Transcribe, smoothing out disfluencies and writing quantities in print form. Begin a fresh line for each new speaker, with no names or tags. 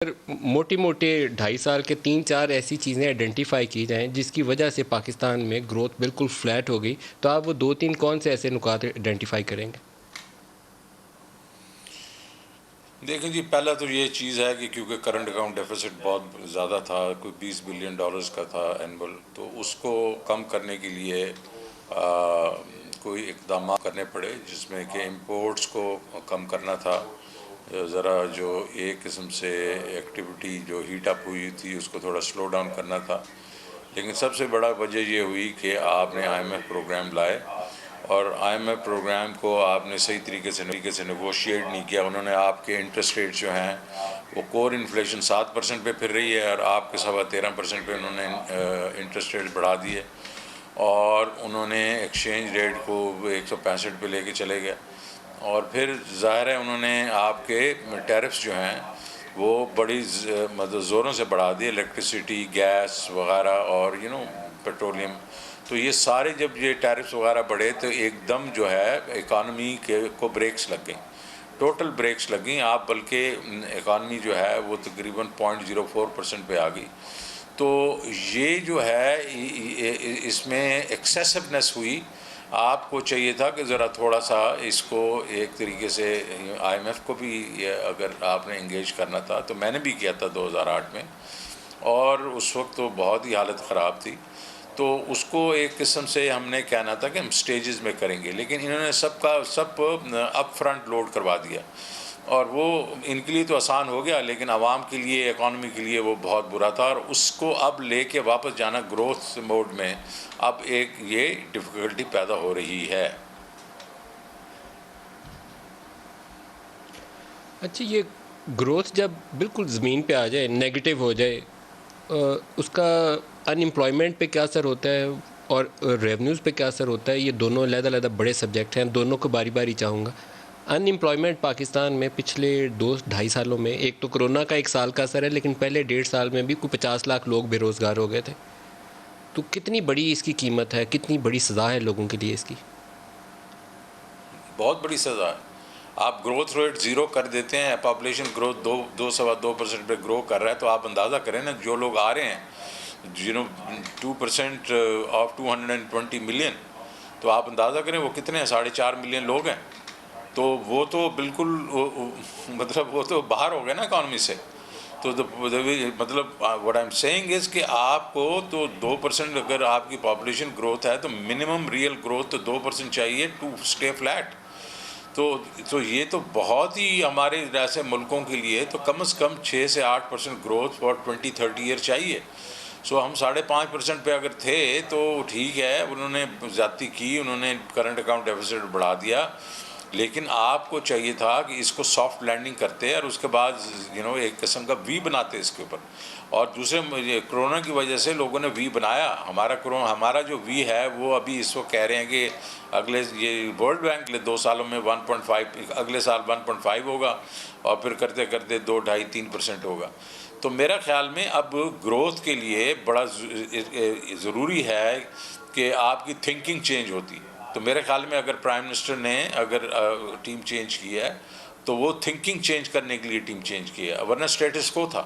موٹے موٹے 2.5 سال کے 3-4 ایسی چیزیں آئیڈینٹیفائی کی جائیں جس کی وجہ سے پاکستان میں گروتھ بالکل فلیٹ ہو گئی، تو آپ وہ 2-3 کون سے ایسے نکات آئیڈینٹیفائی کریں گے؟
دیکھیں جی، پہلا تو یہ چیز ہے کہ کیونکہ کرنٹ اکاؤنٹ ڈیفیسٹ بہت زیادہ تھا، کوئی $20 بلین کا تھا اینول، تو اس کو کم کرنے کے لیے کوئی اقدامات کرنے پڑے، جس میں کہ امپورٹس کو کم کرنا تھا، ذرا جو ایک قسم سے ایکٹیویٹی جو ہیٹ اپ ہوئی تھی اس کو تھوڑا سلو ڈاؤن کرنا تھا۔ لیکن سب سے بڑا وجہ یہ ہوئی کہ آپ نے آئی ایم ایف پروگرام لائے، اور آئی ایم ایف پروگرام کو آپ نے صحیح طریقے سے نیگوشیٹ نہیں کیا۔ انہوں نے آپ کے انٹرسٹ ریٹ جو ہیں وہ کور انفلیشن 7% پہ پھر رہی ہے، اور آپ کے 13.25% پہ انہوں نے انٹرسٹ ریٹ بڑھا دیے، اور انہوں نے ایکسچینج ریٹ کو 165 پہ لے کے چلے گئے، اور پھر ظاہر ہے انہوں نے آپ کے ٹیرفس جو ہیں وہ بڑی مطلب زوروں سے بڑھا دیے، الیکٹریسٹی، گیس وغیرہ اور پیٹرولیم۔ تو یہ سارے جب یہ ٹیرفس وغیرہ بڑھے تو ایک دم جو ہے اکانومی کو بریکس لگ گئیں، ٹوٹل بریکس لگ گئیں، آپ بلکہ اکانومی جو ہے وہ تقریباً 0.04% پہ آ گئی۔ تو یہ جو ہے اس میں ایکسیسونیس ہوئی۔ آپ کو چاہیے تھا کہ ذرا تھوڑا سا اس کو ایک طریقے سے آئی ایم ایف کو بھی اگر آپ نے انگیج کرنا تھا، تو میں نے بھی کیا تھا 2008 میں، اور اس وقت تو بہت ہی حالت خراب تھی، تو اس کو ایک قسم سے ہم نے کہنا تھا کہ ہم سٹیجز میں کریں گے، لیکن انہوں نے سب اپ فرنٹ لوڈ کروا دیا، اور وہ ان کے لیے تو آسان ہو گیا، لیکن عوام کے لیے، اکانومی کے لیے وہ بہت برا تھا، اور اس کو اب لے کے واپس جانا گروتھ موڈ میں اب ایک یہ ڈیفیکلٹی پیدا ہو رہی ہے۔
اچھا، یہ گروتھ جب بالکل زمین پہ آ جائے، نیگیٹو ہو جائے، اس کا ان امپلائمنٹ پہ کیا اثر ہوتا ہے اور ریونیوز پہ کیا اثر ہوتا ہے؟ یہ دونوں علیحدہ بڑے سبجیکٹ ہیں، دونوں کو باری باری چاہوں گا۔ ان امپلائمنٹ پاکستان میں پچھلے 2-2.5 سالوں میں، ایک تو کرونا کا 1 سال کا اثر ہے، لیکن پہلے 1.5 سال میں بھی کوئی 50 لاکھ لوگ بے روزگار ہو گئے تھے۔ تو کتنی بڑی اس کی قیمت ہے، کتنی بڑی سزا ہے لوگوں کے لیے اس کی؟
بہت بڑی سزا ہے۔ آپ گروتھ ریٹ 0 کر دیتے ہیں، پاپولیشن گروتھ 2.25% پہ گرو کر رہا ہے، تو آپ اندازہ کریں نا، جو لوگ آ رہے ہیں 2% آف 220 ملین، تو آپ اندازہ کریں وہ کتنے ہیں، 4.5 ملین لوگ ہیں، تو وہ تو بالکل مطلب وہ تو باہر ہو گئے نا اکانومی سے۔ تو مطلب what I'm saying is کہ آپ کو تو 2% اگر آپ کی پاپولیشن گروتھ ہے تو منیمم ریئل گروتھ تو 2% چاہیے ٹو اسٹے فلیٹ۔ تو یہ تو بہت ہی ہمارے جیسے ملکوں کے لیے تو کم از کم 6 سے 8% گروتھ فار 20-30 ایئر چاہیے۔ سو ہم 5.5% پہ اگر تھے تو ٹھیک ہے، انہوں نے زیادتی کی، انہوں نے کرنٹ اکاؤنٹ ڈیفیسٹ بڑھا دیا، لیکن آپ کو چاہیے تھا کہ اس کو سافٹ لینڈنگ کرتے اور اس کے بعد ایک قسم کا وی بناتے اس کے اوپر۔ اور دوسرے کرونا کی وجہ سے لوگوں نے وی بنایا، ہمارا جو وی ہے وہ ابھی اس وقت کہہ رہے ہیں کہ اگلے یہ ورلڈ بینک 2 سالوں میں 1.5، اگلے سال 1.5 ہوگا، اور پھر کرتے کرتے 2-2.5-3% ہوگا۔ تو میرا خیال میں اب گروتھ کے لیے بڑا ضروری ہے کہ آپ کی تھنکنگ چینج ہوتی ہے۔ تو میرے خیال میں اگر پرائم منسٹر نے اگر ٹیم چینج کی ہے تو وہ تھنکنگ چینج کرنے کے لیے ٹیم چینج کی ہے، ورنہ اسٹیٹس کو تھا۔